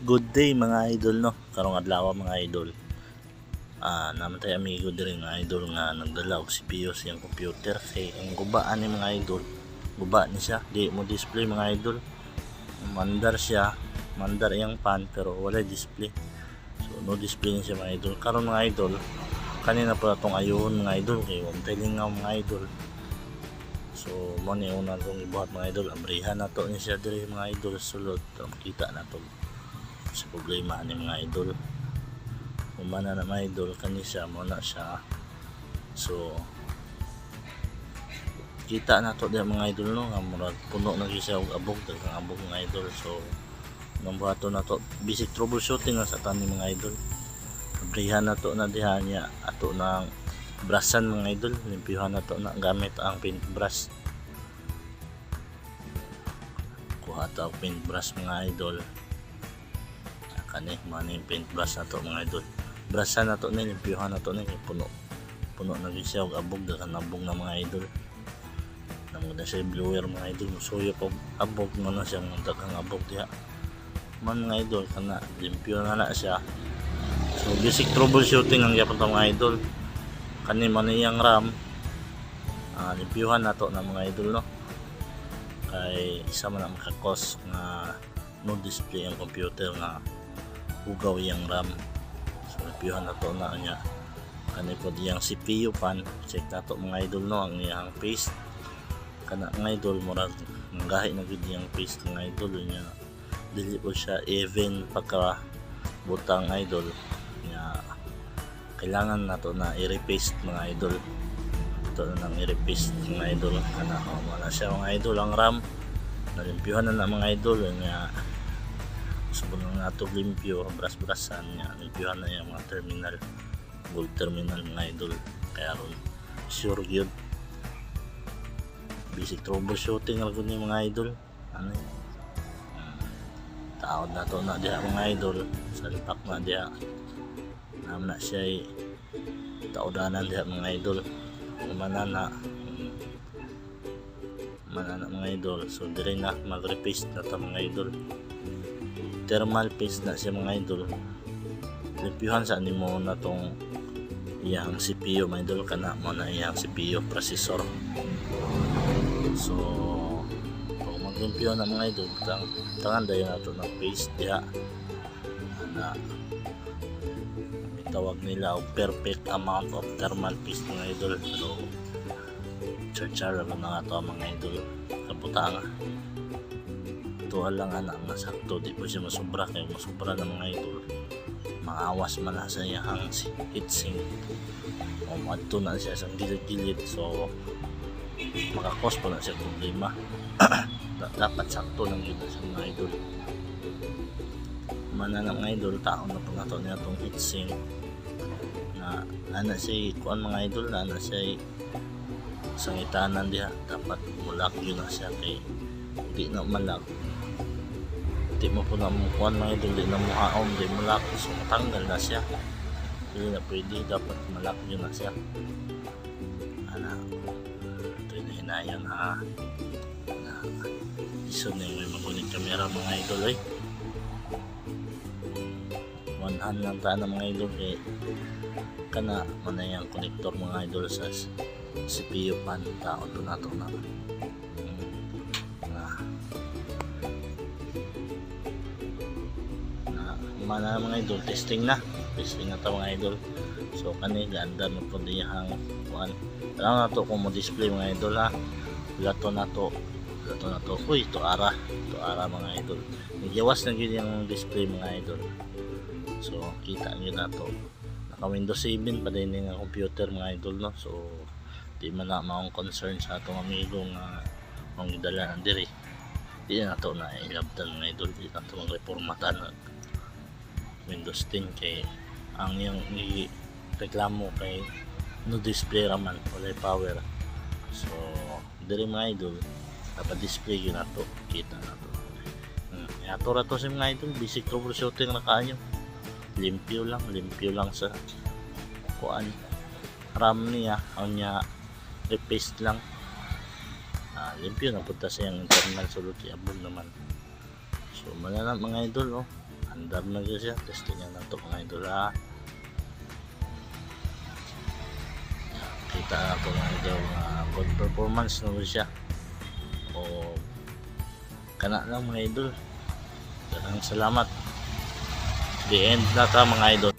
Good day mga idol no. Karong adlaw mga idol. Naman tayo amigo diri mga idol nga nagdala og CPU sa iyang computer kay ang gubaan ni mga idol. Guba ni siya, di mo display mga idol. Mandar siya, mandar iyang pan pero wala display. So no display ni siya mga idol. Karon mga idol, kanina pa tong ayuhon mga idol kay wag nga mga idol. So mo ni una tong ibuhat mga idol, abrihan na to ni siya diri mga idol sulod. Kita na to sa problema ni mga idol. Umana na mga idol kani siya mo na siya. So kita na to diha mga idol no nga murag puno na siya og abog daghang abog mga idol. So nang buhaton na to basic troubleshooting na sa tani mga idol. Abrihan na to na diha niya ato nang brasan mga idol, limpyuhan na to na gamit ang paintbrush. Kuha ta og paintbrush mga idol. Kani man yung paintbrush na to mga idol. Brushan na to na, limpyuhan na to na, puno na siya og abog daghang abog na mga idol. Namo na siya blower mga idol, musuyo pag abog mo na siya daghang abog diha. Man mga idol kana limpyo na siya. So basic troubleshooting ang gyapon ta mga idol. Kani man iyang RAM, limpyuhan na to na mga idol no. Kay isa man ang makakos nga no display ang computer nga ugaw iyang RAM. So limpyuhan na to na niya. Kani po diyang CPU pan, check na to mga idol no ang iyang paste. Kana mga idol murag gahi na gid iyang paste mga idol niya. Dili po siya even pagka butang idol niya. Kailangan na to na i-repaste mga idol. Ito na nang i-repaste mga idol. Kana wala siya mga idol ang RAM. Nalimpyuhan na mga idol niya. Subon na nato limpyo, bras-brasan niya, limpyuhan na yung mga terminal, gold terminal mga idol. Kaya ron sure yun basic troubleshooting lang ni mga idol. Ano taod na to na diha mga idol, sa lipak na diha naman na siya taodanan diha mga idol. Manana mga idol. So dire na mag-repaste na to mga idol. Thermal paste na siya mga idol. Limpyuhan sa nimo na tong iyang CPU mga idol, kana mo na iyang CPU processor. So kung maglimpyo na mga idol, tangan dayon nato ng paste diha na tawag nila og perfect amount of thermal paste mga idol. So char lang na ato mga idol kabutanga. Tuwa lang anak nga sakto, di po siya masubra kaya masubra ng mga idol maawas man na sa iyang heatsink o madto na siya sa gilid-gilid. So makakos po na siya problema. Dapat sakto lang dito sa mga idol. Mana ng mga idol taon na po nato niya itong heatsink na ana siya kuan mga idol, na ana siya sangitanan diha. Dapat mulak yun na siya kay di na malak di mo po na mukuhan mga idol, di na muhaom, di malak. So matanggal na siya, hindi na pwede. Dapat malak yun na siya. Ito yung hinayan ha na iso na yung may magulit camera mga idol eh. One hand lang taan mga idol kay kana manayang connector mga idol sa CPU pan taon to na to na mana mga idol. Testing na to mga idol. So kani ganda mo po diyang kuan lang na to kung mo display mga idol ha. Lato na to uy to ara mga idol. Nagyawas na gyud yung display mga idol. So kita gyud na to naka Windows 7 pa din nga computer mga idol no. So di man na maong concern sa atong amigo nga mong gidala na diri. Di na to na ilabtan mga idol, di na to mag-reformatan Windows 10 kay ang yung reklamo kay no display raman, wala power. So diri mga idol dapat display yun na to, kita na to. Ato ra to sa mga idol, basic troubleshooting na kanyo. Limpyo lang sa kuan RAM niya, ang niya repaste lang. Limpyo na punta sa yung internal sulod, abog naman. So malala mga idol andar na gyud siya, testing na to mga idol ha. Kita na to mga idol, good performance na gyud siya. O kana lang mga idol. Salamat. The end na ta mga idol.